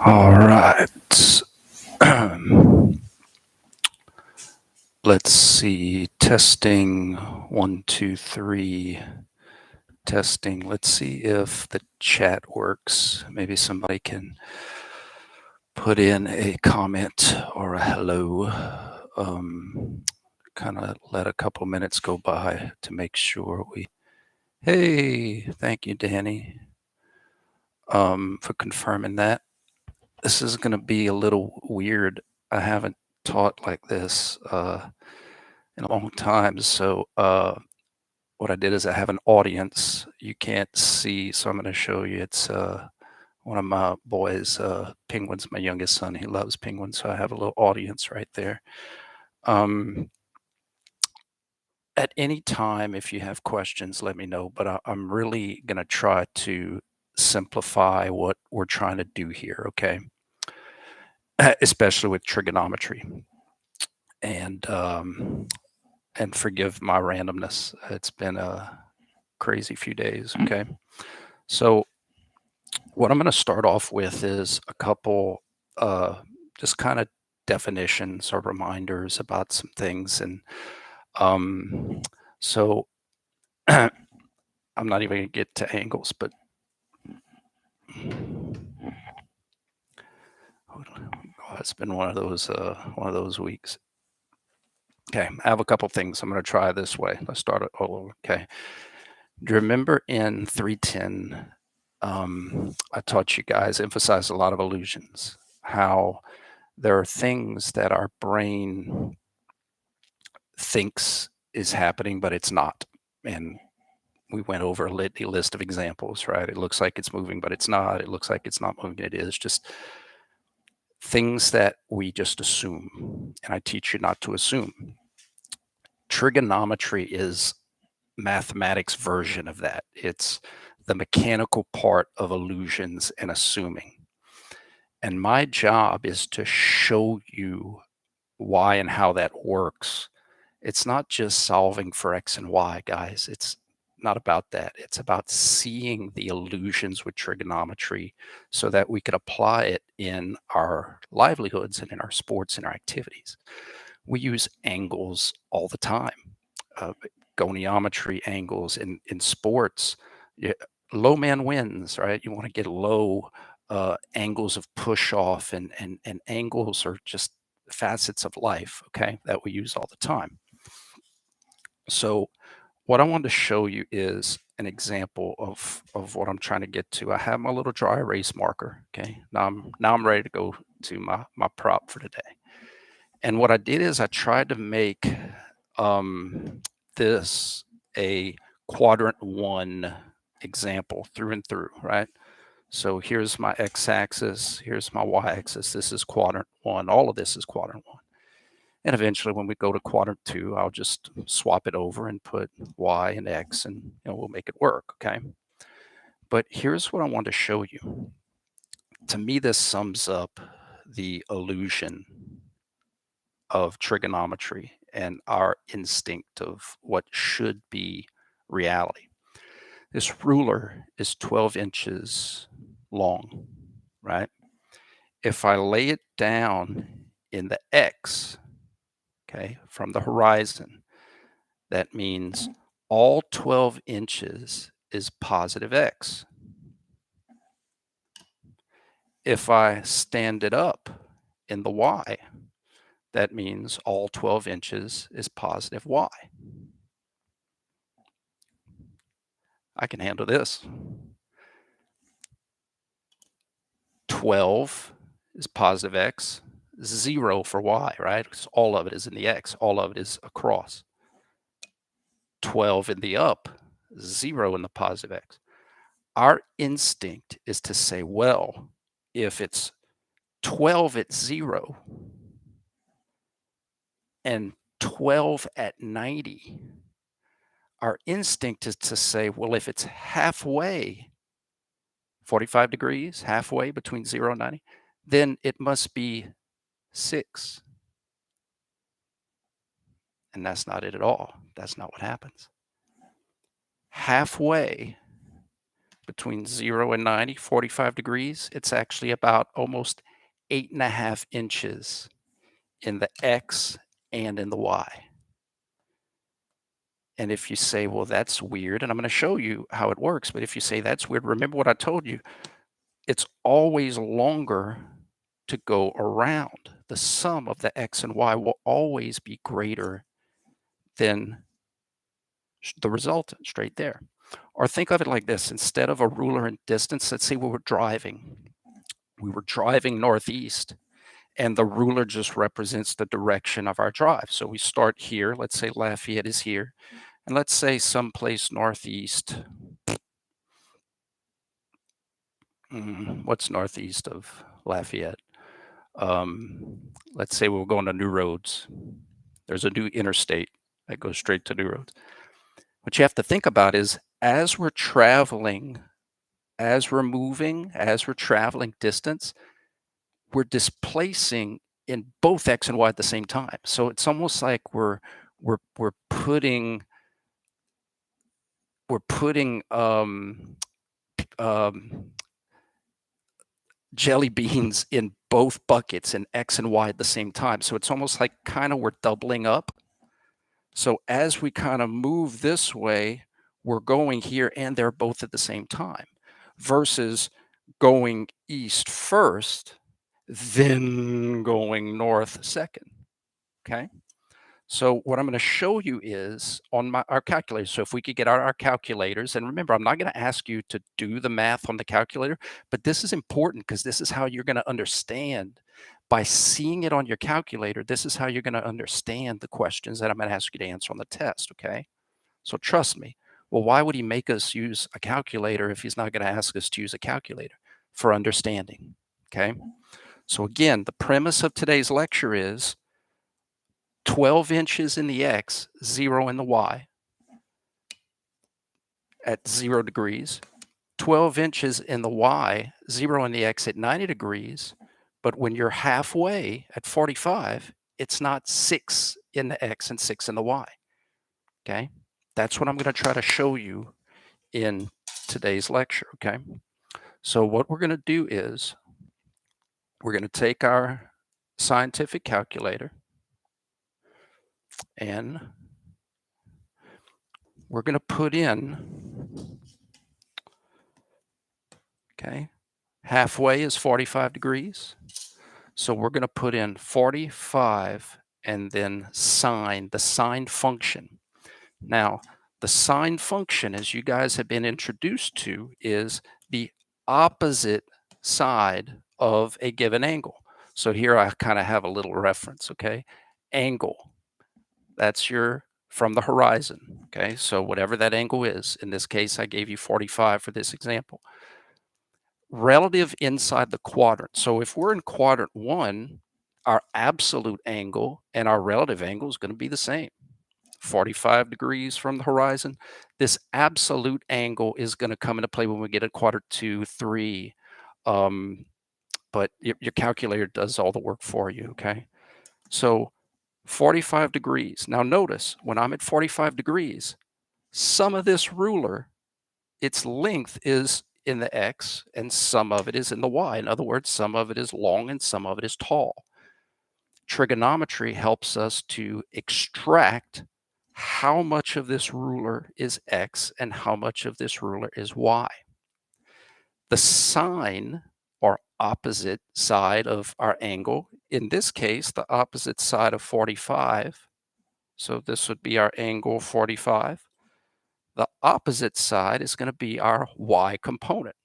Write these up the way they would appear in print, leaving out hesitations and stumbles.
All right. Let's see. Testing 1, 2, 3. Testing. Let's see if the chat works. Maybe somebody can put in a comment or a hello. Kind of let a couple minutes go by to make sure we. Hey, thank you, Danny, for confirming that. This is going to be a little weird. I haven't taught like this in a long time. So what I did is I have an audience. You can't see, so I'm going to show you. It's one of my boys, penguins, my youngest son. He loves penguins, so I have a little audience right there. At any time, if you have questions, let me know. But I'm really going to try to simplify what we're trying to do here, okay? Especially with trigonometry. And forgive my randomness. It's been a crazy few days, okay? So what I'm going to start off with is a couple just kind of definitions or reminders about some things. And so I'm not even going to get to angles, but it's been one of those weeks. Okay, I have a couple things I'm going to try this way. Let's start it all over. Okay. Do you remember in 310, I taught you guys, emphasize a lot of illusions, how there are things that our brain thinks is happening, but it's not. And we went over a list of examples, right? It looks like it's moving, but it's not. It looks like it's not moving. It is just things that we just assume. And I teach you not to assume. Trigonometry is mathematics version of that. It's the mechanical part of illusions and assuming. And my job is to show you why and how that works. It's not just solving for X and Y, guys. It's not about that. It's about seeing the illusions with trigonometry so that we could apply it in our livelihoods and in our sports and our activities. We use angles all the time. Goniometry angles in sports. Low man wins, right? You want to get low angles of push off, and angles are just facets of life, okay, that we use all the time. So what I wanted to show you is an example of what I'm trying to get to. I have my little dry erase marker. Okay, now I'm ready to go to my prop for today. And what I did is I tried to make this a quadrant 1 example through and through, right? So here's my x-axis, here's my y-axis. This is quadrant 1. All of this is quadrant 1. And eventually when we go to quadrant 2, I'll just swap it over and put y and x, and we'll make it work, okay? But here's what I want to show you. To me, this sums up the illusion of trigonometry and our instinct of what should be reality. This ruler is 12 inches long, right? If I lay it down in the X, okay, from the horizon, that means all 12 inches is positive X. If I stand it up in the Y, that means all 12 inches is positive Y. I can handle this. 12 is positive X, 0 for Y, right? Because all of it is in the X, all of it is across. 12 in the up, 0 in the positive X. Our instinct is to say, well, if it's 12 at 0 and 12 at 90, our instinct is to say, well, if it's halfway, 45 degrees, halfway between 0 and 90, then it must be 6. And that's not it at all. That's not what happens. Halfway between 0 and 90, 45 degrees, it's actually about almost 8.5 inches in the X and in the Y. And if you say, well, that's weird, and I'm going to show you how it works, but if you say that's weird, remember what I told you, it's always longer to go around. The sum of the X and Y will always be greater than the resultant straight there. Or think of it like this, instead of a ruler and distance, let's say we were driving. We were driving northeast, and the ruler just represents the direction of our drive. So we start here, let's say Lafayette is here, and let's say someplace northeast. What's northeast of Lafayette? Let's say we're going to New Roads. There's a new interstate that goes straight to New Roads. What you have to think about is as we're traveling, as we're moving, as we're traveling distance, we're displacing in both X and Y at the same time. So it's almost like we're putting jelly beans in both buckets in X and Y at the same time. So it's almost like kind of we're doubling up. So as we kind of move this way, we're going here and there both at the same time versus going east first, then going north second. Okay. So what I'm going to show you is on our calculator. So if we could get our calculators, and remember, I'm not going to ask you to do the math on the calculator, but this is important because this is how you're going to understand by seeing it on your calculator. This is how you're going to understand the questions that I'm going to ask you to answer on the test. Okay. So trust me. Well, why would he make us use a calculator if he's not going to ask us to use a calculator? For understanding. Okay. So again, the premise of today's lecture is 12 inches in the X, 0 in the Y at 0 degrees, 12 inches in the Y, 0 in the X at 90 degrees. But when you're halfway at 45, it's not 6 in the X and 6 in the Y. Okay. That's what I'm going to try to show you in today's lecture. Okay. So what we're going to do is we're going to take our scientific calculator and we're going to put in, okay, halfway is 45 degrees. So we're going to put in 45 and then sine, the sine function. Now, the sine function, as you guys have been introduced to, is the opposite side of a given angle. So here I kind of have a little reference, okay? Angle, that's your from the horizon, okay? So whatever that angle is, in this case, I gave you 45 for this example. Relative inside the quadrant. So if we're in quadrant 1, our absolute angle and our relative angle is going to be the same. 45 degrees from the horizon. This absolute angle is going to come into play when we get to quadrant 2, 3. But your calculator does all the work for you, okay? So 45 degrees. Now notice, when I'm at 45 degrees, some of this ruler, its length is in the X and some of it is in the Y. In other words, some of it is long and some of it is tall. Trigonometry helps us to extract how much of this ruler is X and how much of this ruler is Y. The sine or opposite side of our angle, in this case, the opposite side of 45, so this would be our angle 45. The opposite side is going to be our Y component.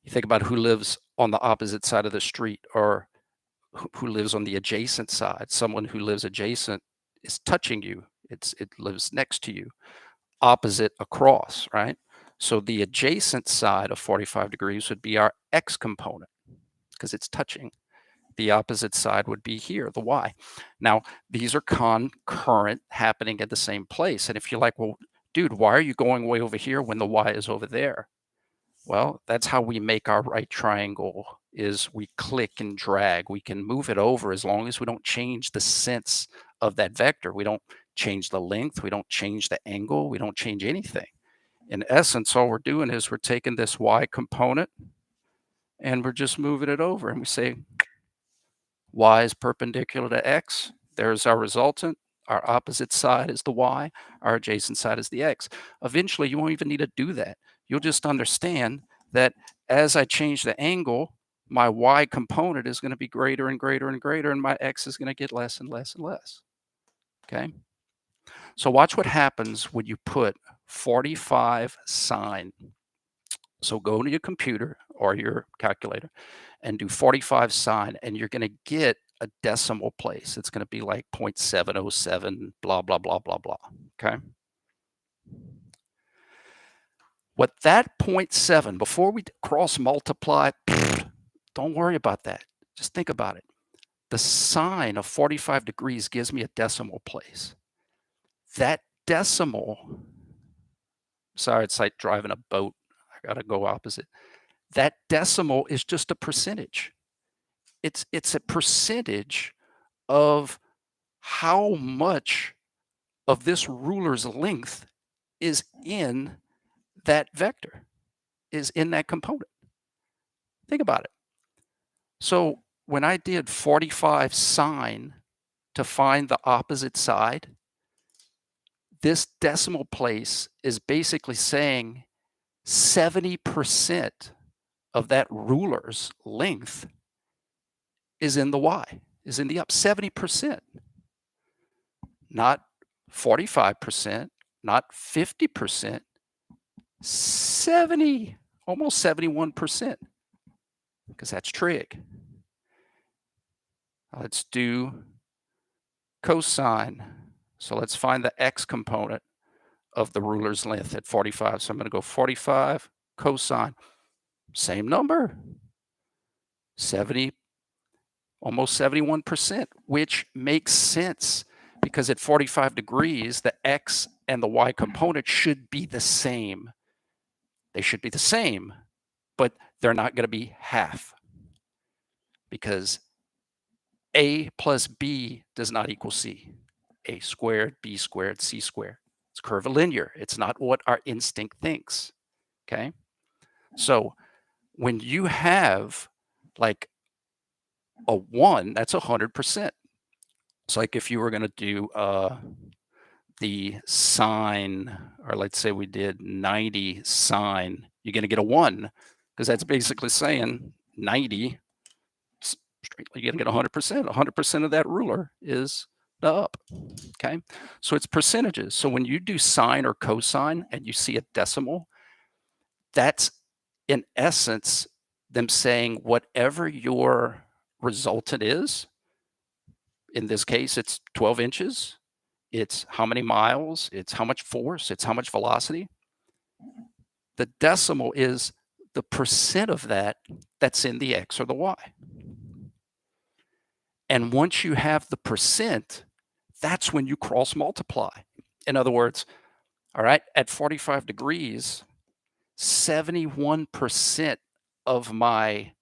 You think about who lives on the opposite side of the street or who lives on the adjacent side. Someone who lives adjacent is touching you. It lives next to you. Opposite across, right? So the adjacent side of 45 degrees would be our X component because it's touching. The opposite side would be here, the Y. Now, these are concurrent happening at the same place. And if you're like, well, dude, why are you going way over here when the Y is over there? Well, that's how we make our right triangle is we click and drag. We can move it over as long as we don't change the sense of that vector. We don't change the length. We don't change the angle. We don't change anything. In essence, all we're doing is we're taking this y component and we're just moving it over, and we say y is perpendicular to x. There's our resultant. Our opposite side is the y. Our adjacent side is the x. Eventually, you won't even need to do that. You'll just understand that as I change the angle, my y component is going to be greater and greater and greater, and my x is going to get less and less and less. Okay? So watch what happens when you put 45 sine. So go to your computer or your calculator and do 45 sine, and you're going to get a decimal place. It's going to be like 0.707, blah, blah, blah, blah, blah. Okay. What that 0.7, before we cross multiply, don't worry about that. Just think about it. The sine of 45 degrees gives me a decimal place. That decimal, sorry, it's like driving a boat. I got to go opposite. That decimal is just a percentage. It's a percentage of how much of this ruler's length is in that vector, is in that component. Think about it. So when I did 45 sine to find the opposite side, this decimal place is basically saying 70% of that ruler's length is in the y, is in the up, 70%. Not 45%, not 50%, 70, almost 71%, because that's trig. Let's do cosine. So let's find the x component of the ruler's length at 45. So I'm going to go 45 cosine. Same number, 70, almost 71%, which makes sense because at 45 degrees, the x and the y component should be the same. They should be the same, but they're not going to be half because a plus b does not equal c. A squared, b squared, c squared. It's curvilinear. It's not what our instinct thinks. Okay. So when you have like a 1, that's 100%. It's like if you were going to do the sine, or let's say we did 90 sine, you're going to get a 1 because that's basically saying 90, you're going to get 100%. 100% of that ruler is the up. Okay. So it's percentages. So when you do sine or cosine and you see a decimal, that's in essence them saying whatever your resultant is, in this case, it's 12 inches. It's how many miles, it's how much force, it's how much velocity. The decimal is the percent of that that's in the x or the y. And once you have the percent, that's when you cross multiply. In other words, all right, at 45 degrees, 71% of my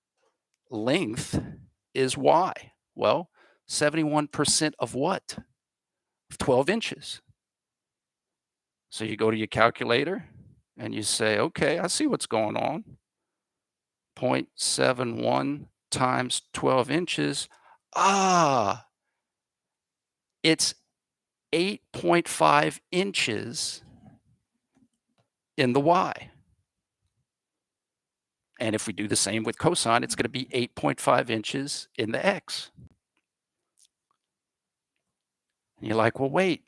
length is y. Well, 71% of what? 12 inches. So you go to your calculator and you say, okay, I see what's going on. 0.71 times 12 inches. Ah, it's 8.5 inches in the y. And if we do the same with cosine, it's going to be 8.5 inches in the x. And you're like, well, wait,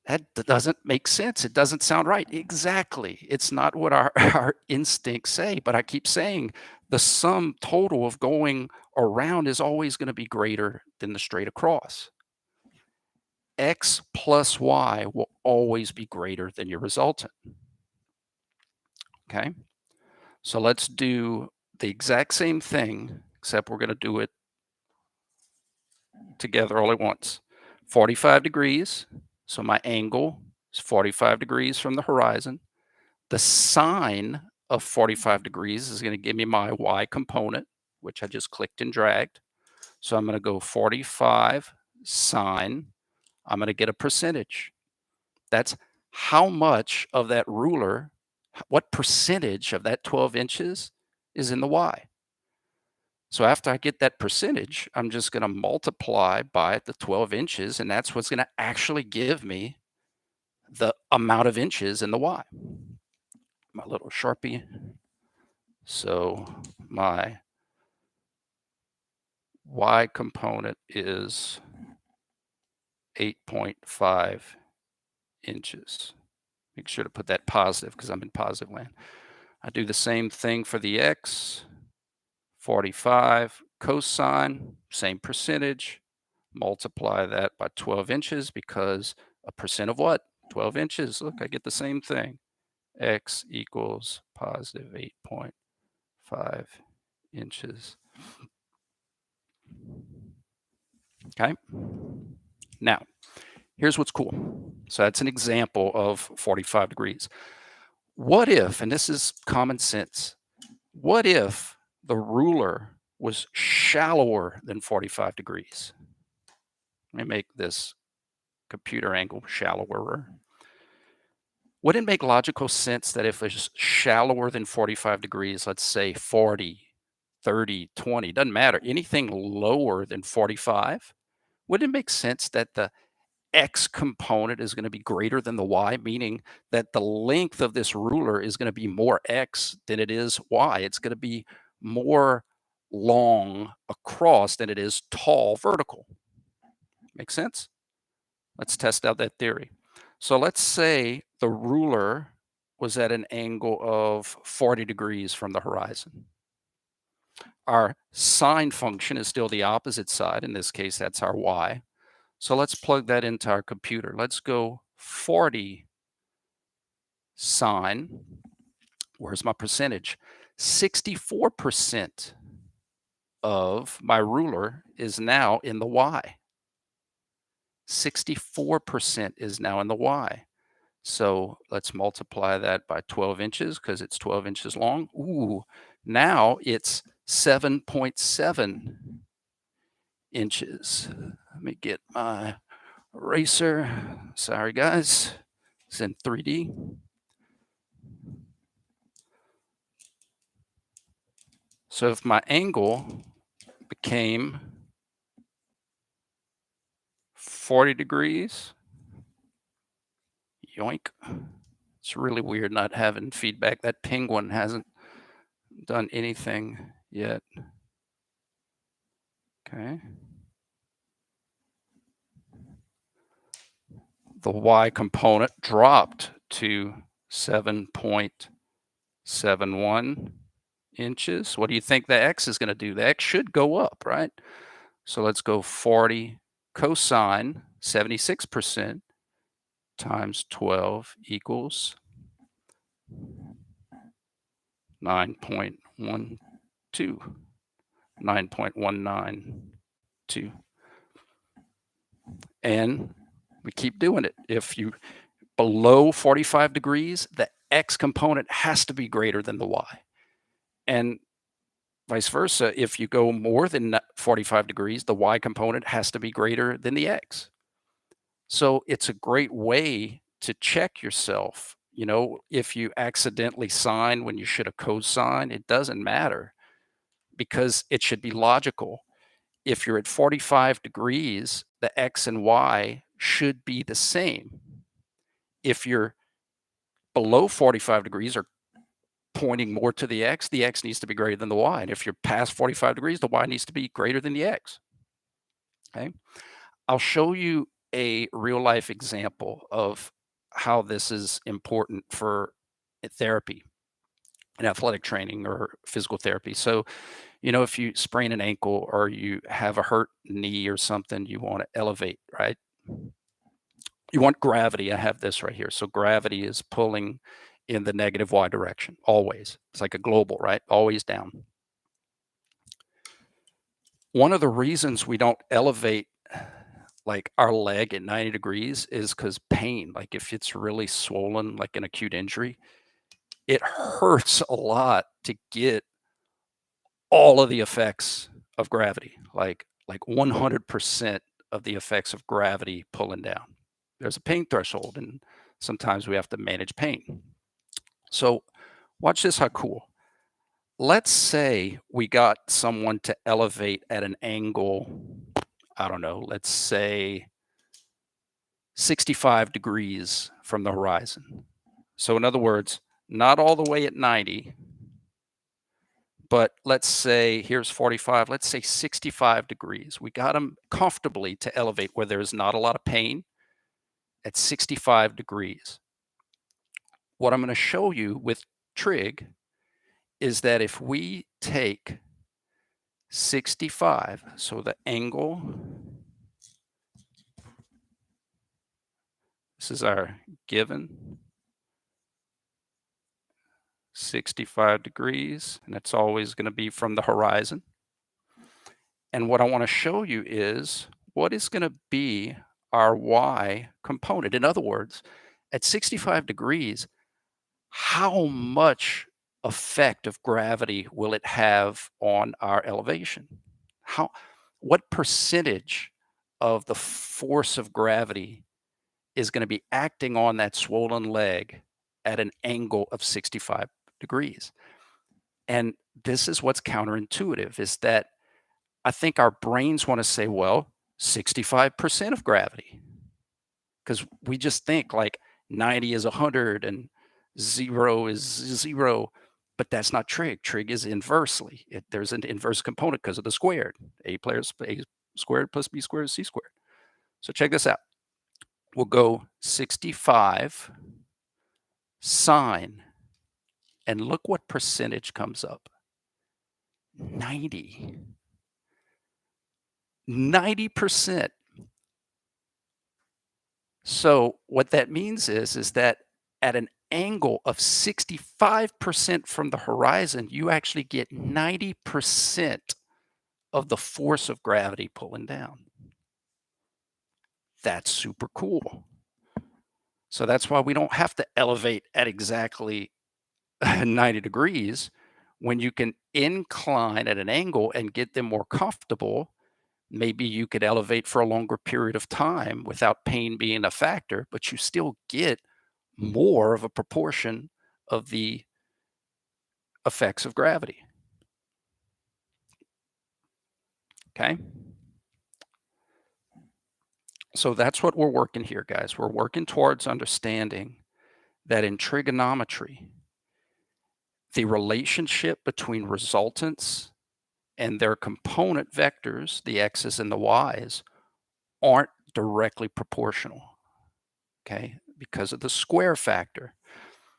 that doesn't make sense. It doesn't sound right. Exactly. It's not what our instincts say, but I keep saying the sum total of going around is always going to be greater than the straight across. X plus y will always be greater than your resultant. Okay. So let's do the exact same thing, except we're going to do it together all at once. 45 degrees. So my angle is 45 degrees from the horizon. The sine of 45 degrees is going to give me my y component, which I just clicked and dragged. So I'm going to go 45 sine. I'm going to get a percentage. That's how much of that ruler What percentage of that 12 inches is in the Y? So after I get that percentage, I'm just going to multiply by the 12 inches, and that's what's going to actually give me the amount of inches in the Y. My little Sharpie. So my Y component is 8.5 inches. Make sure to put that positive because I'm in positive land. I do the same thing for the X, 45 cosine, same percentage. Multiply that by 12 inches because a percent of what? 12 inches. Look, I get the same thing. X equals positive 8.5 inches. Okay. Now, here's what's cool. So that's an example of 45 degrees. What if, and this is common sense, what if the ruler was shallower than 45 degrees? Let me make this computer angle shallower. Wouldn't it make logical sense that if it's shallower than 45 degrees, let's say 40, 30, 20, doesn't matter, anything lower than 45, wouldn't it make sense that the X component is going to be greater than the Y, meaning that the length of this ruler is going to be more X than it is Y? It's going to be more long across than it is tall vertical. Make sense? Let's test out that theory. So let's say the ruler was at an angle of 40 degrees from the horizon. Our sine function is still the opposite side. In this case, that's our Y. So let's plug that into our computer. Let's go 40 sine. Where's my percentage? 64% of my ruler is now in the Y. 64% is now in the Y. So let's multiply that by 12 inches because it's 12 inches long. Ooh, now it's 7.7 inches. Let me get my eraser. Sorry, guys. It's in 3D. So if my angle became 40 degrees, yoink. It's really weird not having feedback. That penguin hasn't done anything yet. Okay. The Y component dropped to 7.71 inches. What do you think the X is going to do? The X should go up, right? So let's go 40 cosine 76% times 12 equals 9.12, 9.192. And we keep doing it. If you below 45 degrees, the X component has to be greater than the Y. And vice versa, if you go more than 45 degrees, the Y component has to be greater than the X. So it's a great way to check yourself. You know, if you accidentally sine when you should have cosine, it doesn't matter because it should be logical. If you're at 45 degrees, the X and Y should be the same. If you're below 45 degrees or pointing more to the X needs to be greater than the Y. And if you're past 45 degrees, the Y needs to be greater than the X. Okay. I'll show you a real life example of how this is important for therapy and athletic training or physical therapy. So, you know, if you sprain an ankle or you have a hurt knee or something, you want to elevate, right? You want gravity. I have this right here. So gravity is pulling in the negative Y direction, always. It's like a global, right? Always down. One of the reasons we don't elevate like our leg at 90 degrees is because pain, like if it's really swollen, like an acute injury, it hurts a lot to get all of the effects of gravity, like 100% of the effects of gravity pulling down. There's a pain threshold, and sometimes we have to manage pain. So watch this, how cool. Let's say we got someone to elevate at an angle, I don't know, let's say 65 degrees from the horizon. So in other words, not all the way at 90, but let's say here's 45, let's say 65 degrees. We got them comfortably to elevate where there's not a lot of pain at 65 degrees. What I'm going to show you with trig is that if we take 65, so the angle, this is our given 65 degrees, and it's always going to be from the horizon. And what I want to show you is what is going to be our y component. In other words, at 65 degrees, how much effect of gravity will it have on our elevation? What percentage of the force of gravity is going to be acting on that swollen leg at an angle of 65 degrees? And this is what's counterintuitive, is that I think our brains want to say, well, 65% of gravity, because we just think like 90 is 100 and 0 is 0, but that's not trig. Trig is inversely. There's an inverse component because of the squared. A squared plus b squared is c squared. So check this out. We'll go 65 sine, and look what percentage comes up. 90. 90%. So what that means is that at an angle of 65% from the horizon, you actually get 90% of the force of gravity pulling down. That's super cool. So that's why we don't have to elevate at exactly 90 degrees when you can incline at an angle and get them more comfortable. Maybe you could elevate for a longer period of time without pain being a factor, but you still get more of a proportion of the effects of gravity. Okay. So that's what we're working here, guys. We're working towards understanding that in trigonometry, the relationship between resultants and their component vectors, the x's and the y's, aren't directly proportional. Okay. Because of the square factor.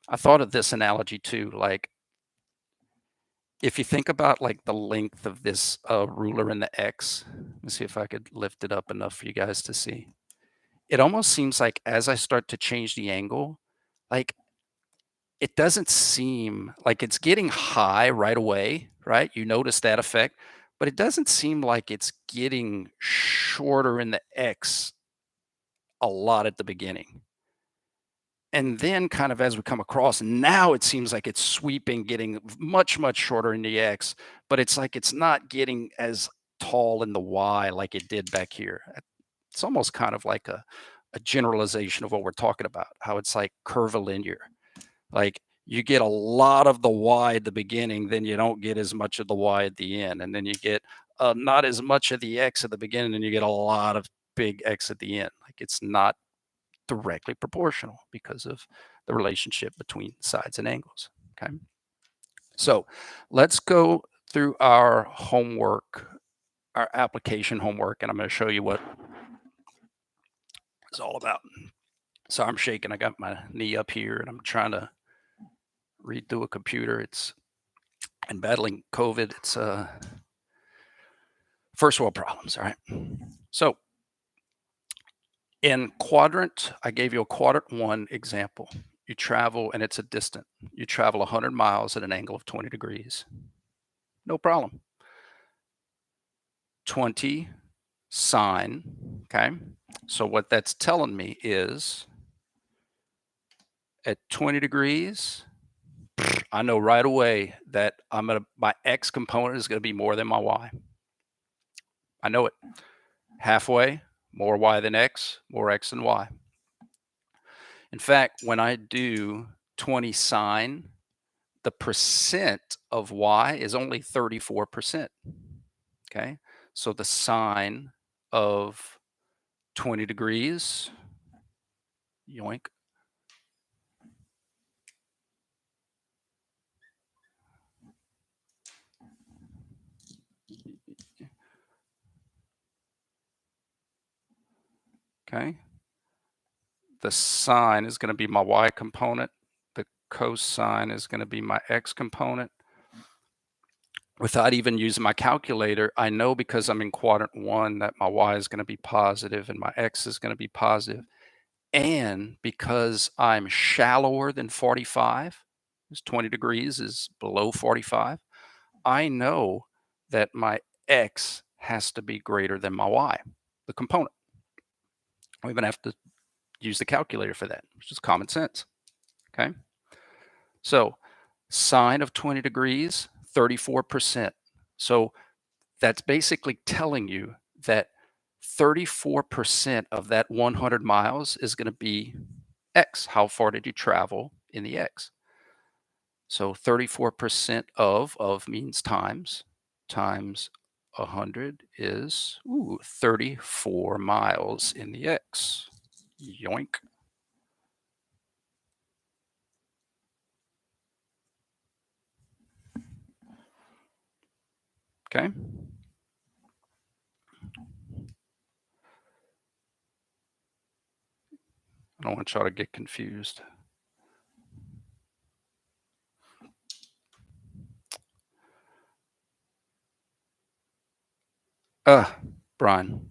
I thought of this analogy too, like if you think about like the length of this ruler in the X, let's see if I could lift it up enough for you guys to see. It almost seems like as I start to change the angle, like it doesn't seem like it's getting high right away, right? You notice that effect, but it doesn't seem like it's getting shorter in the X a lot at the beginning. And then kind of as we come across, now it seems like it's sweeping, getting much, much shorter in the X, but it's like it's not getting as tall in the Y like it did back here. It's almost kind of like a generalization of what we're talking about, how it's like curvilinear. Like you get a lot of the Y at the beginning, then you don't get as much of the Y at the end. And then you get not as much of the X at the beginning, and you get a lot of big X at the end. Like it's not directly proportional because of the relationship between sides and angles. Okay. So let's go through our homework, our application homework, and I'm going to show you what it's all about. So I'm shaking. I got my knee up here and I'm trying to read through a computer. It's and battling COVID. It's first world problems. All right. So in quadrant, I gave you a quadrant 1 example. You travel, and it's a distant. You travel 100 miles at an angle of 20 degrees. No problem. 20 sine, okay? So what that's telling me is at 20 degrees, I know right away that my x component is gonna be more than my y. I know it. Halfway, more y than x, more x than y. In fact, when I do 20 sine, the percent of y is only 34%. Okay, so the sine of 20 degrees, yoink, okay, the sine is going to be my y component, the cosine is going to be my x component. Without even using my calculator, I know because I'm in quadrant 1 that my y is going to be positive and my x is going to be positive. And because I'm shallower than 45, 20 degrees is below 45, I know that my x has to be greater than my y, the component. I don't even have to use the calculator for that, which is common sense. Okay. So sine of 20 degrees, 34%. So that's basically telling you that 34% of that 100 miles is going to be x. How far did you travel in the x? So 34% of means times 100 is 34 miles in the x. Yoink. Okay. I don't want y'all to get confused. Brian,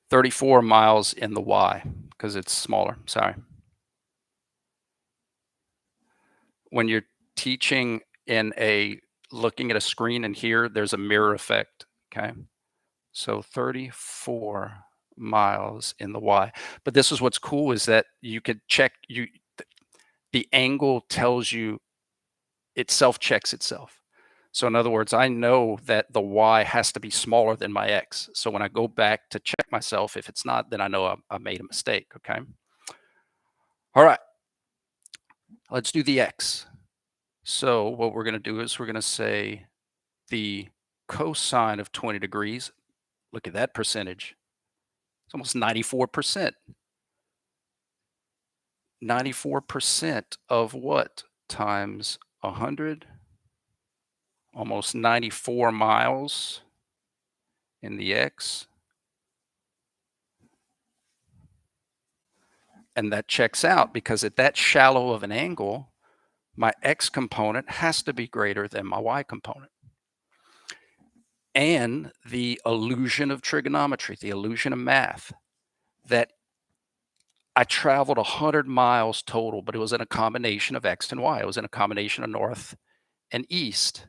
34 miles in the y because it's smaller. Sorry. When you're teaching in looking at a screen and here, there's a mirror effect. Okay. So 34 miles in the y. But this is what's cool is that you could check the angle tells you it self-checks itself. So in other words, I know that the y has to be smaller than my x. So when I go back to check myself, if it's not, then I know I made a mistake. Okay. All right. Let's do the x. So what we're going to do is we're going to say the cosine of 20 degrees. Look at that percentage. It's almost 94%. 94% of what times 100? Almost 94 miles in the x. And that checks out because at that shallow of an angle, my x component has to be greater than my y component. And the illusion of trigonometry, the illusion of math, that I traveled 100 miles total, but it was in a combination of x and y. It was in a combination of north and east.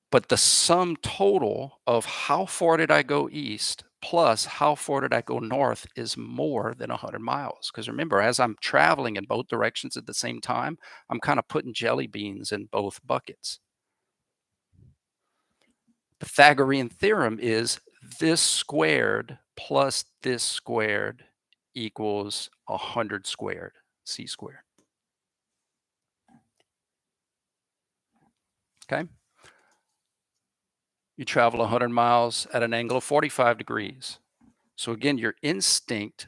But the sum total of how far did I go east plus how far did I go north is more than 100 miles. Because remember, as I'm traveling in both directions at the same time, I'm kind of putting jelly beans in both buckets. Pythagorean theorem is this squared plus this squared equals 100 squared, c squared. Okay. You travel 100 miles at an angle of 45 degrees. So again, your instinct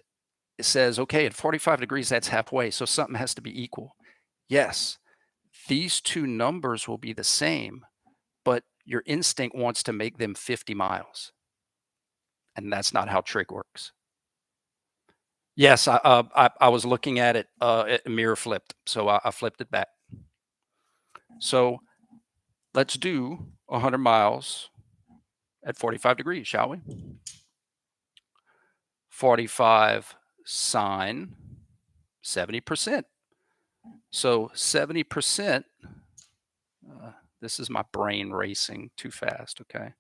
says, okay, at 45 degrees, that's halfway. So something has to be equal. Yes, these two numbers will be the same, but your instinct wants to make them 50 miles. And that's not how trig works. Yes, I was looking at it, mirror flipped. So I flipped it back. So let's do 100 miles at 45 degrees, shall we? 45 sine 70%. So 70%, this is my brain racing too fast, okay?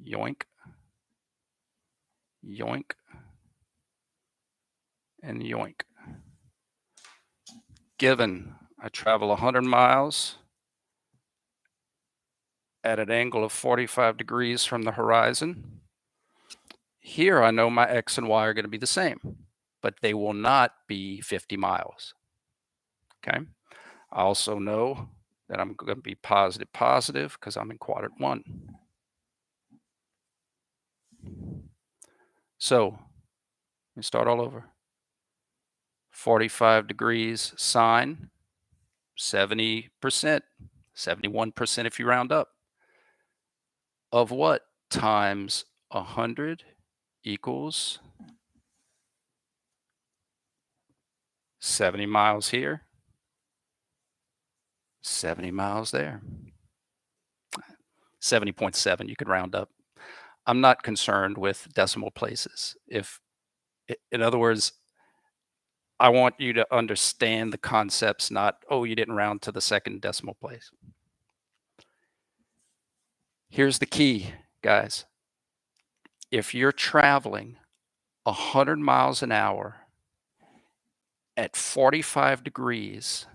Yoink, yoink, and yoink. Given I travel 100 miles at an angle of 45 degrees from the horizon, Here, I know my X and Y are going to be the same, but they will not be 50 miles. Okay. I also know that I'm going to be positive, positive because I'm in quadrant 1. So let me start all over. 45 degrees sine, 70%, 71% if you round up, of what? Times 100 equals 70 miles here, 70 miles there. 70.7, you could round up. I'm not concerned with decimal places. In other words, I want you to understand the concepts, not, oh, you didn't round to the second decimal place. Here's the key, guys. If you're traveling 100 miles an hour at 45 degrees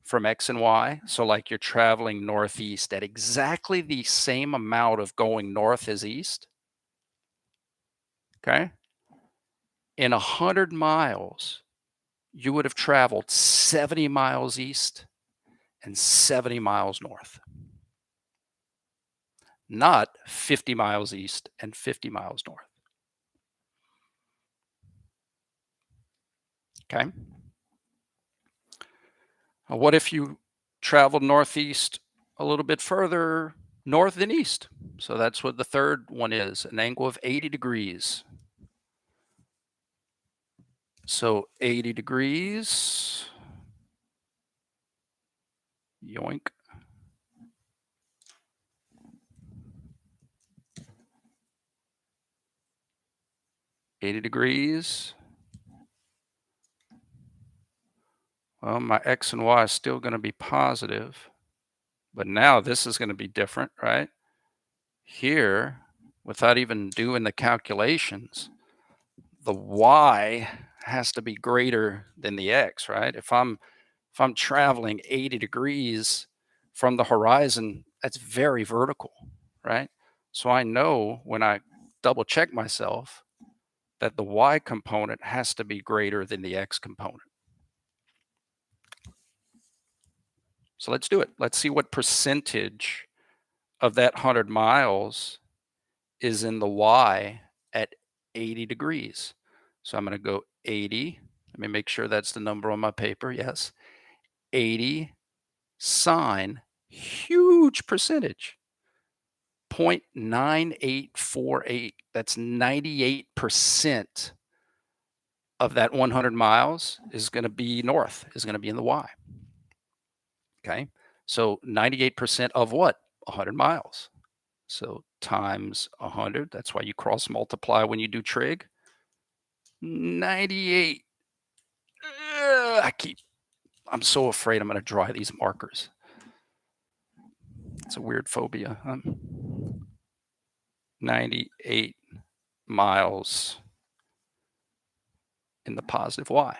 from X and Y, so like you're traveling northeast at exactly the same amount of going north as east, okay? In 100 miles, you would have traveled 70 miles east and 70 miles north, not 50 miles east and 50 miles north. Okay. What if you traveled northeast a little bit further north than east? So that's what the third one is, an angle of 80 degrees. So 80 degrees, yoink. 80 degrees. Well, my X and Y is still going to be positive, but now this is going to be different, right? Here, without even doing the calculations, the Y has to be greater than the X, right? If I'm traveling 80 degrees from the horizon, that's very vertical, right? So I know when I double check myself that the Y component has to be greater than the X component. So let's do it. Let's see what percentage of that 100 miles is in the Y at 80 degrees. So I'm going to go 80. Let me make sure that's the number on my paper. Yes. 80 sine, huge percentage, 0.9848. That's 98% of that 100 miles is going to be north, is going to be in the Y. Okay. So 98% of what? 100 miles. So times 100. That's why you cross multiply when you do trig. 98. I'm so afraid I'm going to dry these markers. It's a weird phobia. 98 miles in the positive Y.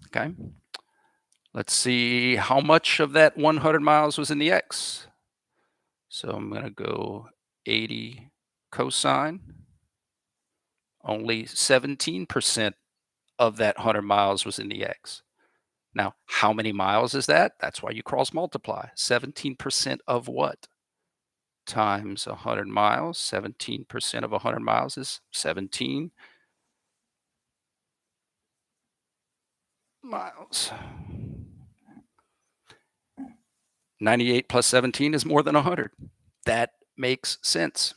Okay. Let's see how much of that 100 miles was in the X. So I'm going to go 80 cosine. Only 17% of that 100 miles was in the X. Now, how many miles is that? That's why you cross multiply. 17% of what? Times 100 miles. 17% of 100 miles is 17 miles. 98 plus 17 is more than 100. That makes sense.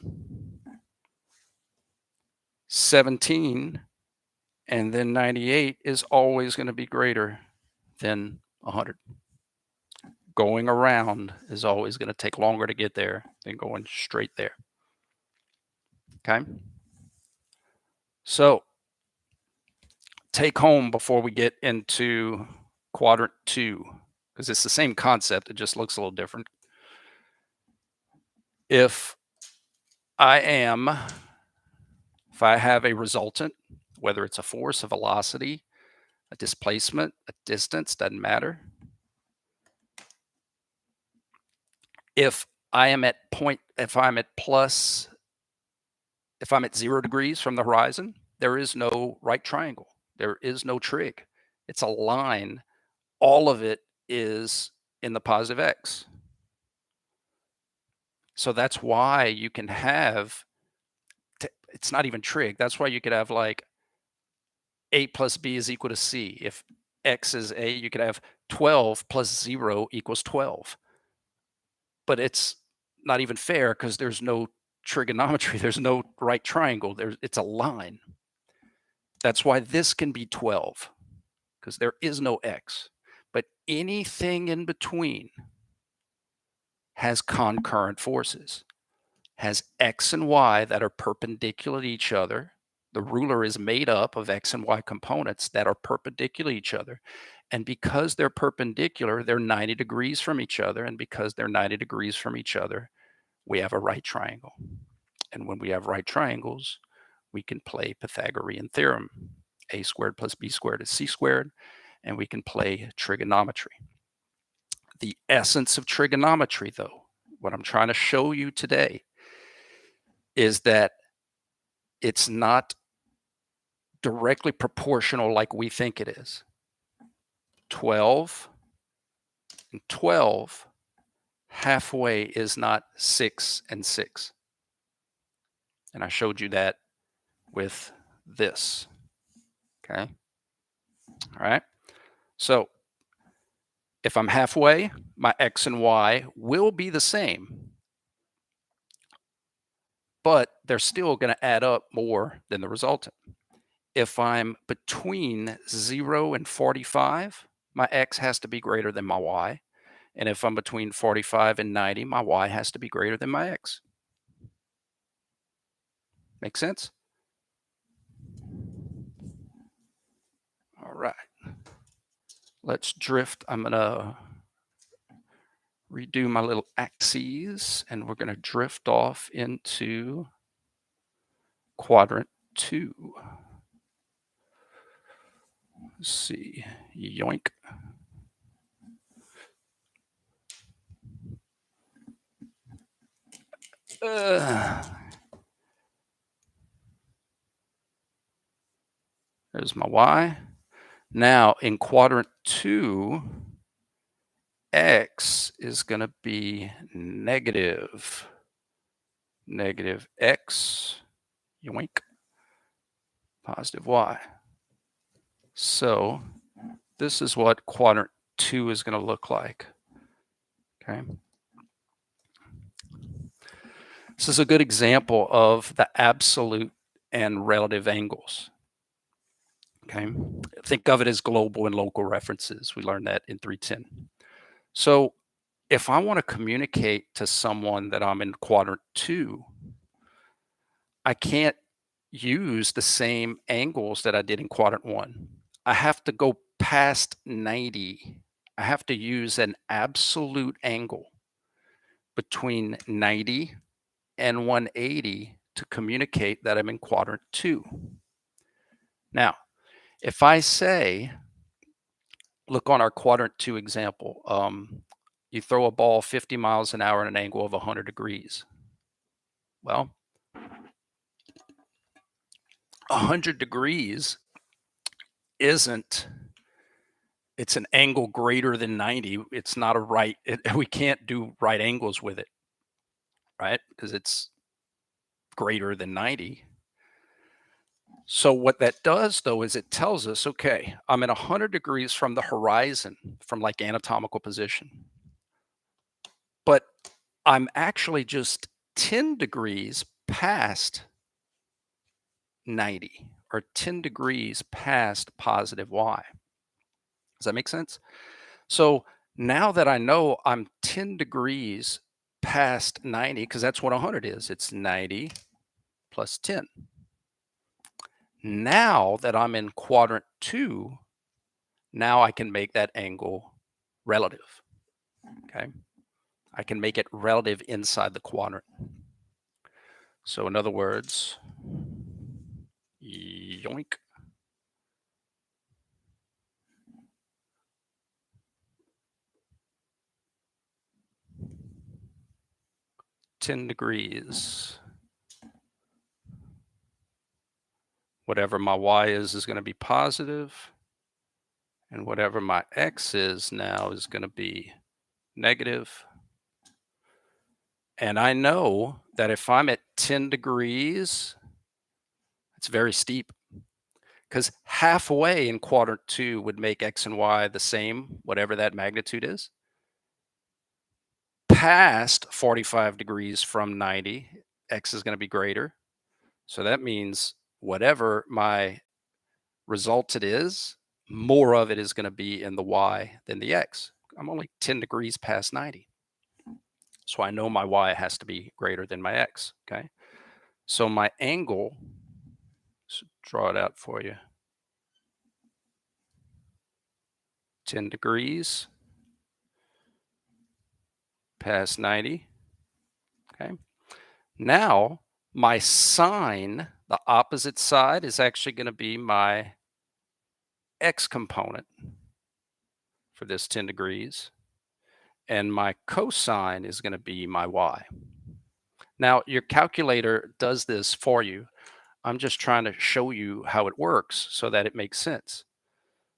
17 and then 98 is always going to be greater than 100. Going around is always going to take longer to get there than going straight there. Okay. So take home before we get into quadrant 2, because it's the same concept. It just looks a little different. If I have a resultant, whether it's a force, a velocity, a displacement, a distance, doesn't matter. If I'm at plus If I'm at 0 degrees from the horizon, there is no right triangle. There is no trig. It's a line. All of it is in the positive x. So that's why you can have, it's not even trig. That's why you could have like a plus b is equal to c. If x is a, you could have 12 plus 0 equals 12. But it's not even fair because there's no trigonometry. There's no right triangle. It's a line. That's why this can be 12 because there is no x. But anything in between has concurrent forces, has x and y that are perpendicular to each other. The ruler is made up of x and y components that are perpendicular to each other. And because they're perpendicular, they're 90 degrees from each other. And because they're 90 degrees from each other, we have a right triangle. And when we have right triangles, we can play Pythagorean theorem. A squared plus b squared is c squared. And we can play trigonometry. The essence of trigonometry, though, what I'm trying to show you today is that it's not directly proportional like we think it is. 12 and 12, halfway is not 6 and 6. And I showed you that with this. Okay. All right. So if I'm halfway, my x and y will be the same, but they're still going to add up more than the resultant. If I'm between 0 and 45, my x has to be greater than my y. And if I'm between 45 and 90, my y has to be greater than my x. Make sense? All right. Let's drift. I'm going to redo my little axes, and we're going to drift off into quadrant 2. Let's see. Yoink. There's my y. Now in quadrant 2, x is going to be negative x, yoink, positive y. So this is what quadrant 2 is going to look like. Okay. This is a good example of the absolute and relative angles. Okay. Think of it as global and local references. We learned that in 310. So if I want to communicate to someone that I'm in quadrant 2, I can't use the same angles that I did in quadrant 1. I have to go past 90. I have to use an absolute angle between 90 and 180 to communicate that I'm in quadrant 2. Now, if I say, look on our quadrant 2 example, you throw a ball 50 miles an hour at an angle of 100 degrees. Well, 100 degrees isn't, it's an angle greater than 90. It's not a right, we can't do right angles with it, right? Because it's greater than 90. So what that does, though, is it tells us, okay, I'm at 100 degrees from the horizon, from like anatomical position, but I'm actually just 10 degrees past 90 or 10 degrees past positive y. Does that make sense? So now that I know I'm 10 degrees past 90, because that's what 100 is, it's 90 plus 10. Now that I'm in quadrant 2, now I can make that angle relative. Okay. I can make it relative inside the quadrant. So in other words, yoink. $10 degrees Whatever my y is going to be positive, and whatever my x is now is going to be negative. And I know that if I'm at 10 degrees, it's very steep, because halfway in quadrant 2 would make x and y the same, whatever that magnitude is. Past 45 degrees from 90, x is going to be greater. So that means whatever my resultant is, more of it is going to be in the y than the x. I'm only 10 degrees past 90. So I know my y has to be greater than my x, okay? So my angle, let's draw it out for you. 10 degrees past 90, okay? Now, my sine, the opposite side, is actually going to be my x component for this 10 degrees. And my cosine is going to be my y. Now, your calculator does this for you. I'm just trying to show you how it works so that it makes sense.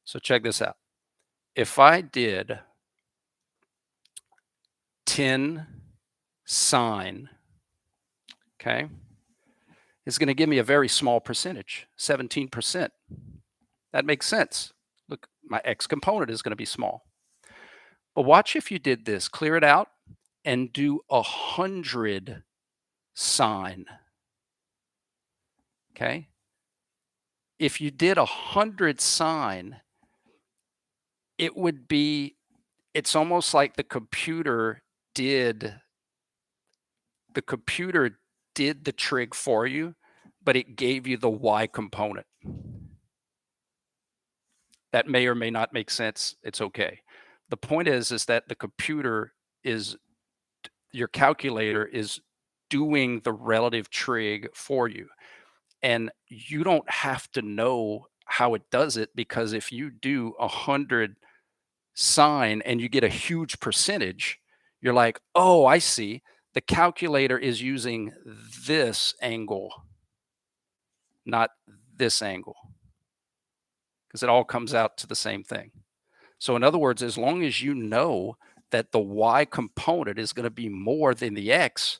So check this out. If I did 10 sine, okay, it's going to give me a very small percentage, 17%. That makes sense. Look, my x component is going to be small. But watch if you did this, clear it out, and do 100 sine, okay? If you did 100 sine, it would be, it's almost like the computer did the trig for you, but it gave you the y component. That may or may not make sense. It's okay. The point is that the computer is, your calculator is doing the relative trig for you. And you don't have to know how it does it, because if you do 100 sine and you get a huge percentage, you're like, oh, I see. The calculator is using this angle, not this angle, because it all comes out to the same thing. So in other words, as long as you know that the y component is going to be more than the x,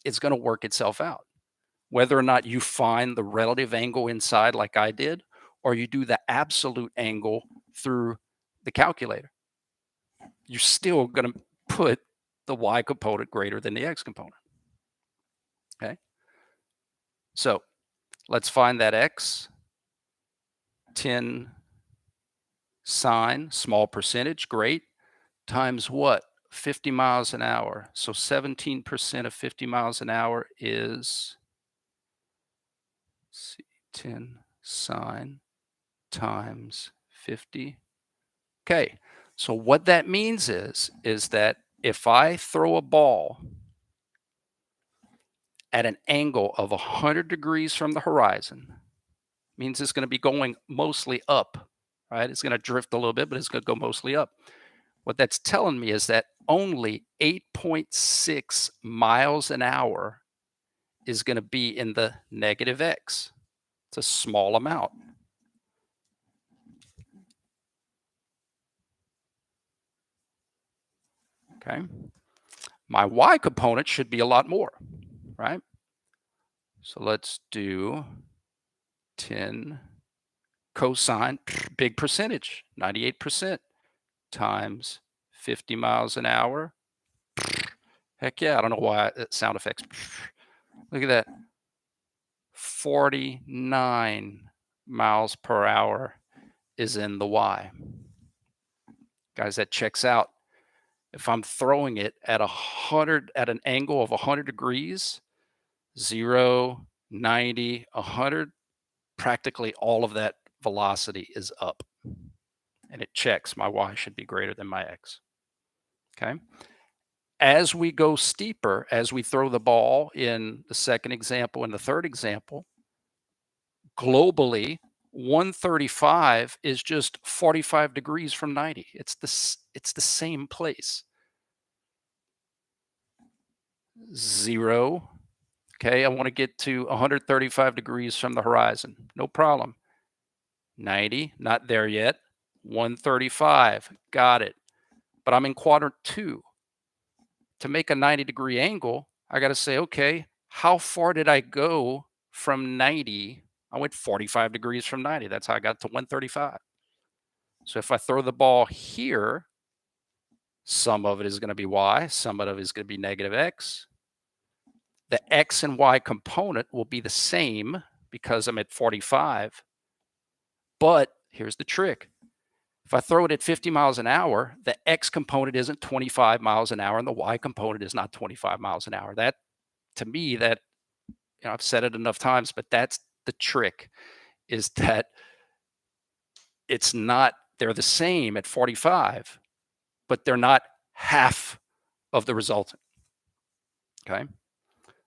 it's going to work itself out. Whether or not you find the relative angle inside like I did, or you do the absolute angle through the calculator, you're still going to put the y component greater than the x component. Okay. So let's find that x. 10 sine, small percentage, great, times what? 50 miles an hour. So 17% of 50 miles an hour is, let's see, 10 sine times 50. Okay, so what that means is that if I throw a ball at an angle of 100 degrees from the horizon, means it's going to be going mostly up, right? It's going to drift a little bit, but it's going to go mostly up. What that's telling me is that only 8.6 miles an hour is going to be in the negative x. It's a small amount. Okay. My y component should be a lot more, right? So let's do 10 cosine, big percentage, 98%, times 50 miles an hour. Heck yeah, I don't know why sound effects. Look at that. 49 miles per hour is in the y. Guys, that checks out. If I'm throwing it at an angle of 100 degrees, 0, 90, 100, practically all of that velocity is up. And it checks. My y should be greater than my x. Okay. As we go steeper, as we throw the ball in the second example and the third example, globally, 135 is just 45 degrees from 90. It's the same place. 0, Okay, I want to get to 135 degrees from the horizon. No problem. 90, not there yet. 135, got it. But I'm in quadrant 2. To make a 90-degree angle, I got to say, okay, how far did I go from 90? I went 45 degrees from 90. That's how I got to 135. So if I throw the ball here, some of it is going to be y, some of it is going to be negative x. The x and y component will be the same because I'm at 45. But here's the trick. If I throw it at 50 miles an hour, the x component isn't 25 miles an hour and the y component is not 25 miles an hour. That, to me, that, I've said it enough times, but that's the trick, is that it's not, they're the same at 45, but they're not half of the resultant. Okay.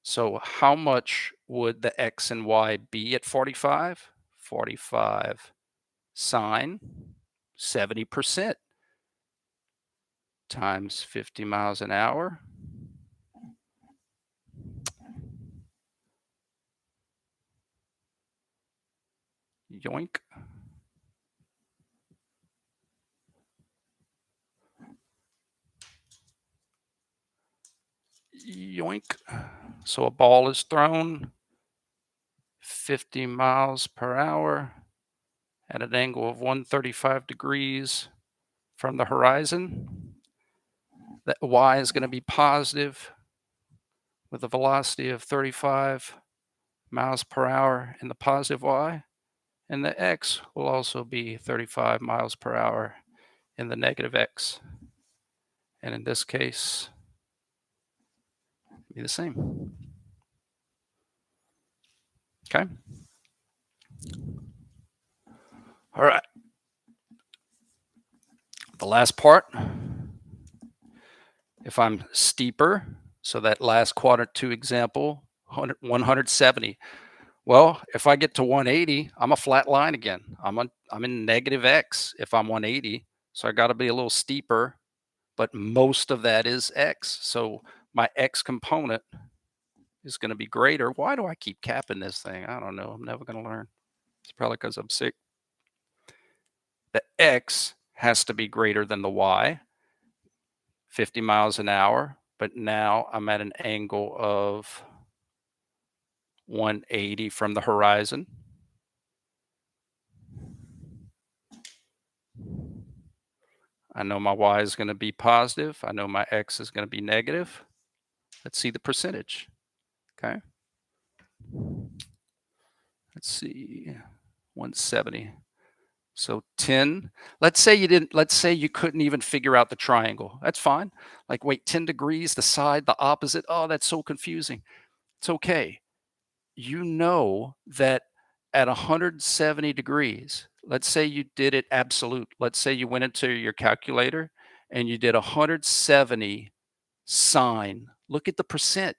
So how much would the x and y be at 45? 45 sine 70% times 50 miles an hour. Yoink. Yoink. So a ball is thrown 50 miles per hour at an angle of 135 degrees from the horizon. That y is going to be positive with a velocity of 35 miles per hour in the positive y, and the x will also be 35 miles per hour in the negative x. And in this case, be the same. Okay. All right. The last part, if I'm steeper, so that last quadrant 2 example, 170. Well, if I get to 180, I'm a flat line again. I'm in negative x if I'm 180. So I got to be a little steeper, but most of that is x. So my x component is going to be greater. Why do I keep capping this thing? I don't know. I'm never going to learn. It's probably because I'm sick. The x has to be greater than the y, 50 miles an hour. But now I'm at an angle of 180 from the horizon. I know my y is going to be positive. I know my x is going to be negative. Let's see the percentage. Okay. Let's see. 170. So 10. Let's say you couldn't even figure out the triangle. That's fine. Like, wait, 10 degrees, the side, the opposite. Oh, that's so confusing. It's okay. You know that at 170 degrees, let's say you did it absolute. Let's say you went into your calculator and you did 170 sine. Look at the percent.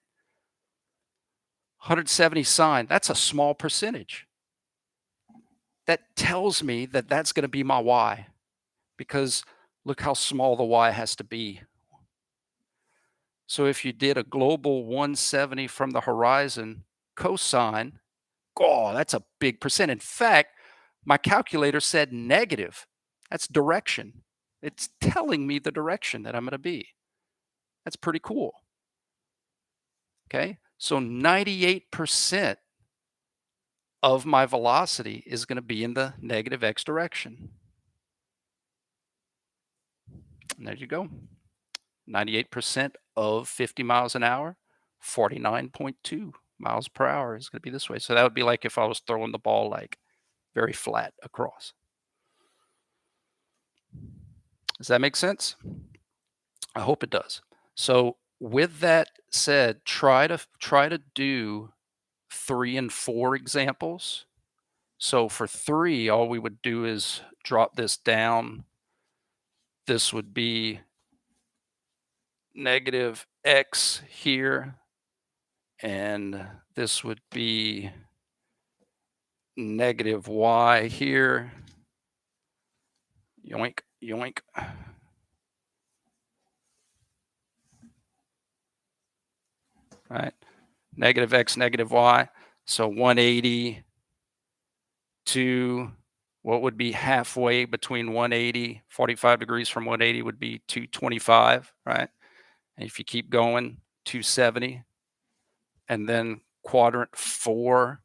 170 sine. That's a small percentage. That tells me that that's going to be my y, because look how small the y has to be. So if you did a global 170 from the horizon cosine, oh, that's a big percent. In fact, my calculator said negative. That's direction. It's telling me the direction that I'm going to be. That's pretty cool. Okay. So 98% of my velocity is going to be in the negative x direction. And there you go. 98% of 50 miles an hour, 49.2 miles per hour is going to be this way. So that would be like if I was throwing the ball like very flat across. Does that make sense? I hope it does. So with that said, try to do 3 and 4 examples. So for 3, all we would do is drop this down. This would be negative x here, and this would be negative y here. Yoink, yoink. Right. negative x, negative y. So 180 to what would be halfway between 180, 45 degrees from 180 would be 225, right? And if you keep going, 270, and then quadrant 4,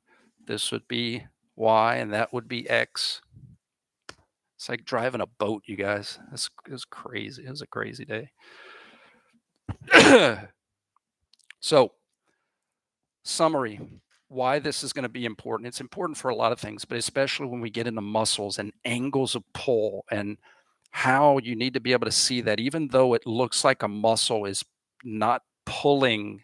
this would be y, and that would be x. It's like driving a boat, you guys. It's crazy. It was a crazy day. So, summary, why this is going to be important. It's important for a lot of things, but especially when we get into muscles and angles of pull and how you need to be able to see that even though it looks like a muscle is not pulling,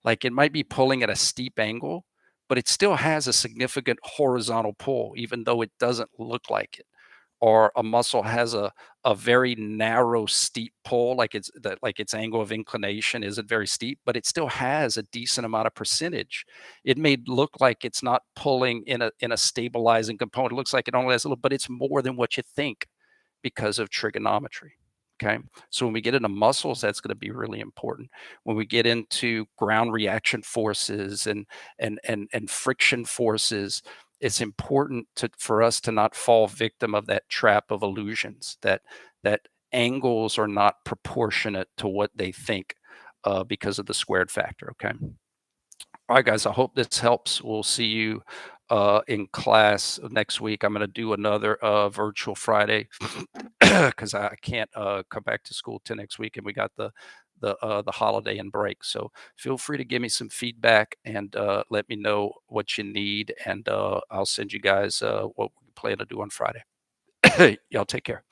like it might be pulling at a steep angle, but it still has a significant horizontal pull, even though it doesn't look like it. Or a muscle has a very narrow, steep pull, like its angle of inclination isn't very steep, but it still has a decent amount of percentage. It may look like it's not pulling in a stabilizing component. It looks like it only has a little, but it's more than what you think because of trigonometry. Okay. So when we get into muscles, that's going to be really important. When we get into ground reaction forces and friction forces, it's important for us to not fall victim of that trap of illusions, that angles are not proportionate to what they think because of the squared factor. Okay. All right, guys, I hope this helps. We'll see you in class next week. I'm going to do another virtual Friday because I can't come back to school till next week, and we got the holiday and break. So feel free to give me some feedback and let me know what you need, and I'll send you guys what we plan to do on Friday. Y'all take care.